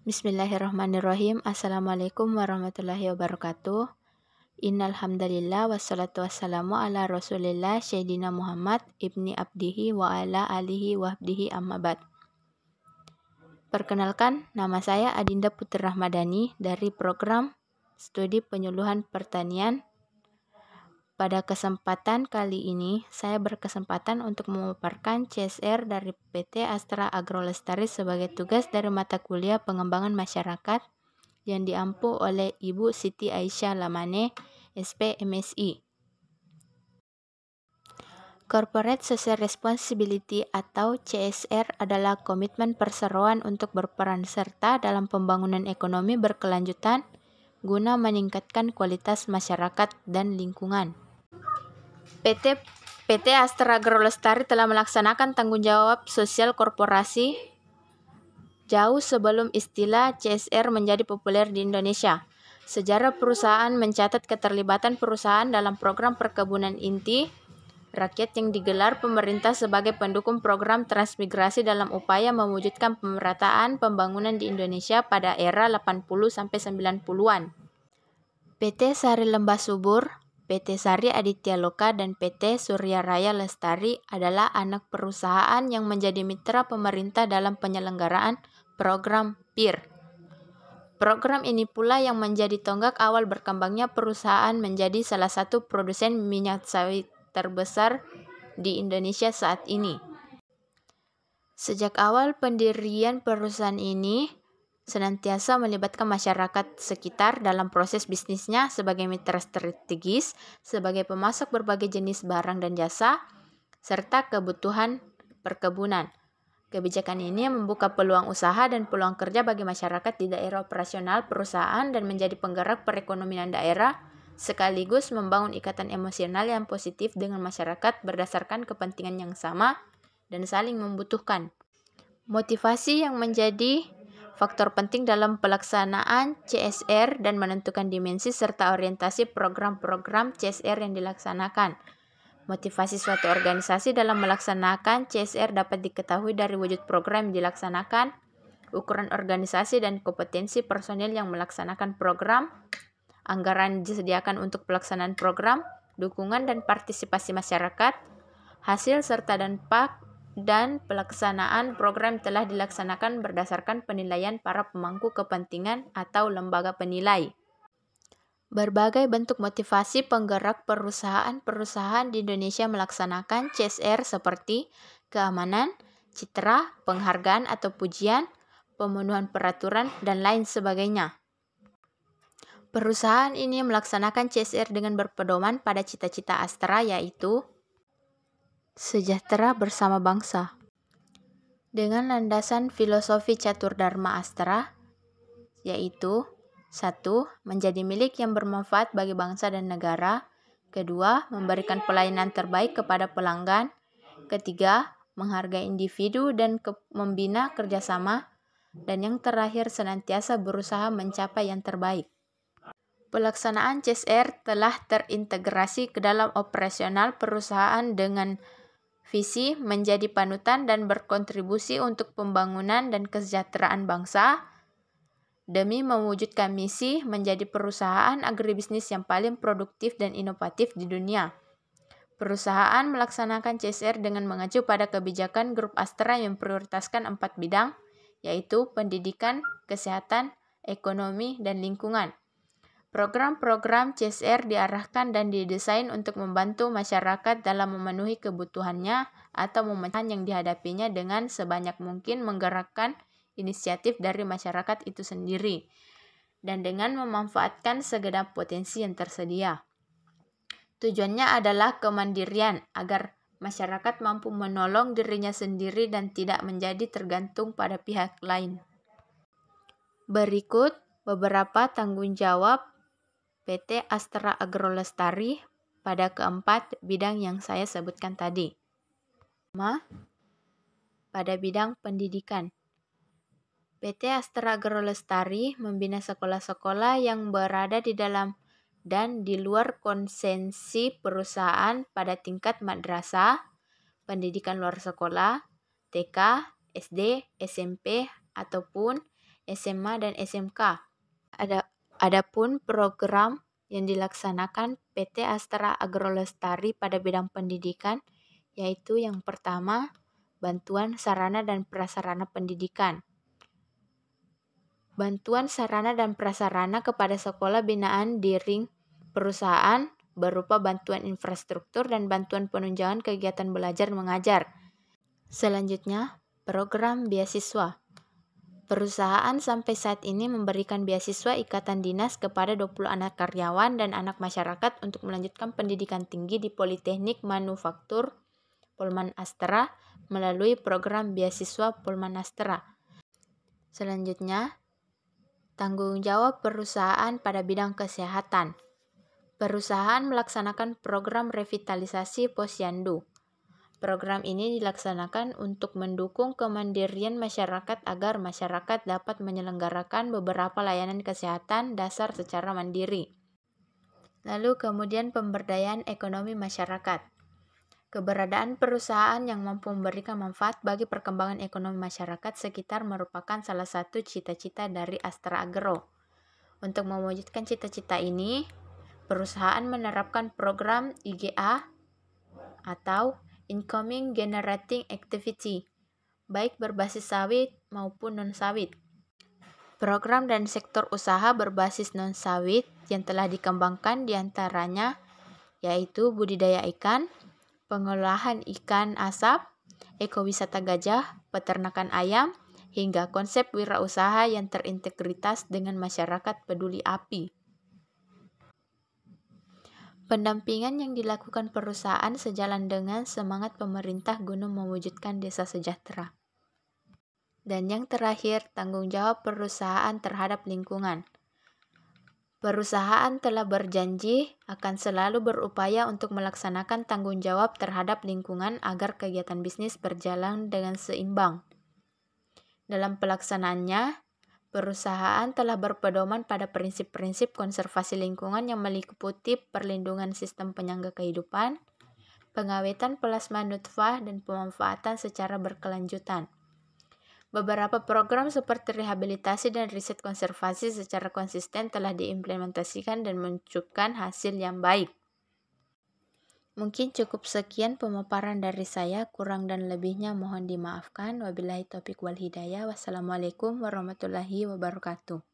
Bismillahirrahmanirrahim. Assalamualaikum warahmatullahi wabarakatuh. Innal hamdalillah wassalatu wassalamu ala Rasulillah Sayyidina Muhammad ibni abdihi wa ala alihi wahbihi amma ba'd. Perkenalkan, nama saya Adinda Putri Rahmadani dari program Studi Penyuluhan Pertanian. Pada kesempatan kali ini, saya berkesempatan untuk memaparkan CSR dari PT Astra Agrolestari sebagai tugas dari mata kuliah pengembangan masyarakat yang diampu oleh Ibu Siti Aisyah Lamane, SP MSI. Corporate Social Responsibility atau CSR adalah komitmen perseroan untuk berperan serta dalam pembangunan ekonomi berkelanjutan guna meningkatkan kualitas masyarakat dan lingkungan. PT Astra Agrolestari telah melaksanakan tanggung jawab sosial korporasi jauh sebelum istilah CSR menjadi populer di Indonesia. Sejarah perusahaan mencatat keterlibatan perusahaan dalam program perkebunan inti rakyat yang digelar pemerintah sebagai pendukung program transmigrasi dalam upaya mewujudkan pemerataan pembangunan di Indonesia pada era 80-90-an. PT Sari Lembah Subur, PT Sari Aditya Loka, dan PT Surya Raya Lestari adalah anak perusahaan yang menjadi mitra pemerintah dalam penyelenggaraan program PIR. Program ini pula yang menjadi tonggak awal berkembangnya perusahaan menjadi salah satu produsen minyak sawit terbesar di Indonesia saat ini. Sejak awal pendirian perusahaan ini, senantiasa melibatkan masyarakat sekitar dalam proses bisnisnya sebagai mitra strategis, sebagai pemasok berbagai jenis barang dan jasa, serta kebutuhan perkebunan. Kebijakan ini membuka peluang usaha dan peluang kerja bagi masyarakat di daerah operasional perusahaan dan menjadi penggerak perekonomian daerah, sekaligus membangun ikatan emosional yang positif dengan masyarakat berdasarkan kepentingan yang sama dan saling membutuhkan. Motivasi yang menjadi faktor penting dalam pelaksanaan CSR dan menentukan dimensi serta orientasi program-program CSR yang dilaksanakan. Motivasi suatu organisasi dalam melaksanakan CSR dapat diketahui dari wujud program yang dilaksanakan, ukuran organisasi dan kompetensi personil yang melaksanakan program, anggaran disediakan untuk pelaksanaan program, dukungan dan partisipasi masyarakat, hasil serta dampak dan pelaksanaan program telah dilaksanakan berdasarkan penilaian para pemangku kepentingan atau lembaga penilai. Berbagai bentuk motivasi penggerak perusahaan-perusahaan di Indonesia melaksanakan CSR seperti keamanan, citra, penghargaan atau pujian, pemenuhan peraturan, dan lain sebagainya. Perusahaan ini melaksanakan CSR dengan berpedoman pada cita-cita Astra, yaitu sejahtera bersama bangsa. Dengan landasan filosofi catur dharma Astra, yaitu 1. Menjadi milik yang bermanfaat bagi bangsa dan negara. 2. Memberikan pelayanan terbaik kepada pelanggan. 3. Menghargai individu dan membina kerjasama. Dan yang terakhir, senantiasa berusaha mencapai yang terbaik. Pelaksanaan CSR telah terintegrasi ke dalam operasional perusahaan dengan visi menjadi panutan dan berkontribusi untuk pembangunan dan kesejahteraan bangsa demi mewujudkan misi menjadi perusahaan agribisnis yang paling produktif dan inovatif di dunia. Perusahaan melaksanakan CSR dengan mengacu pada kebijakan Grup Astra yang memprioritaskan 4 bidang, yaitu pendidikan, kesehatan, ekonomi, dan lingkungan. Program-program CSR diarahkan dan didesain untuk membantu masyarakat dalam memenuhi kebutuhannya atau memecahkan yang dihadapinya dengan sebanyak mungkin menggerakkan inisiatif dari masyarakat itu sendiri dan dengan memanfaatkan segenap potensi yang tersedia. Tujuannya adalah kemandirian agar masyarakat mampu menolong dirinya sendiri dan tidak menjadi tergantung pada pihak lain. Berikut beberapa tanggung jawab PT Astra Agrolestari pada keempat bidang yang saya sebutkan tadi. Pertama, pada bidang pendidikan. PT Astra Agrolestari membina sekolah-sekolah yang berada di dalam dan di luar konsesi perusahaan pada tingkat madrasah, pendidikan luar sekolah, TK, SD, SMP, ataupun SMA, dan SMK. Adapun program yang dilaksanakan PT Astra Agrolestari pada bidang pendidikan, yaitu yang pertama, bantuan sarana dan prasarana pendidikan. Bantuan sarana dan prasarana kepada sekolah binaan di ring perusahaan berupa bantuan infrastruktur dan bantuan penunjang kegiatan belajar mengajar. Selanjutnya, program beasiswa. Perusahaan sampai saat ini memberikan beasiswa ikatan dinas kepada 20 anak karyawan dan anak masyarakat untuk melanjutkan pendidikan tinggi di Politeknik Manufaktur Polman Astra melalui program beasiswa Polman Astra. Selanjutnya, tanggung jawab perusahaan pada bidang kesehatan. Perusahaan melaksanakan program revitalisasi posyandu. Program ini dilaksanakan untuk mendukung kemandirian masyarakat agar masyarakat dapat menyelenggarakan beberapa layanan kesehatan dasar secara mandiri. Lalu kemudian pemberdayaan ekonomi masyarakat. Keberadaan perusahaan yang mampu memberikan manfaat bagi perkembangan ekonomi masyarakat sekitar merupakan salah satu cita-cita dari Astra Agro. Untuk mewujudkan cita-cita ini, perusahaan menerapkan program IGA atau Incoming Generating Activity, baik berbasis sawit maupun non-sawit. Program dan sektor usaha berbasis non-sawit yang telah dikembangkan diantaranya yaitu budidaya ikan, pengolahan ikan asap, ekowisata gajah, peternakan ayam, hingga konsep wirausaha yang terintegritas dengan masyarakat peduli api. Pendampingan yang dilakukan perusahaan sejalan dengan semangat pemerintah guna mewujudkan desa sejahtera. Dan yang terakhir, tanggung jawab perusahaan terhadap lingkungan. Perusahaan telah berjanji akan selalu berupaya untuk melaksanakan tanggung jawab terhadap lingkungan agar kegiatan bisnis berjalan dengan seimbang. Dalam pelaksanaannya, perusahaan telah berpedoman pada prinsip-prinsip konservasi lingkungan yang meliputi perlindungan sistem penyangga kehidupan, pengawetan plasma nutfah, dan pemanfaatan secara berkelanjutan. Beberapa program seperti rehabilitasi dan riset konservasi secara konsisten telah diimplementasikan dan menunjukkan hasil yang baik. Mungkin cukup sekian pemaparan dari saya, kurang dan lebihnya mohon dimaafkan. Wabillahi taufiq wal hidayah. Wassalamualaikum warahmatullahi wabarakatuh.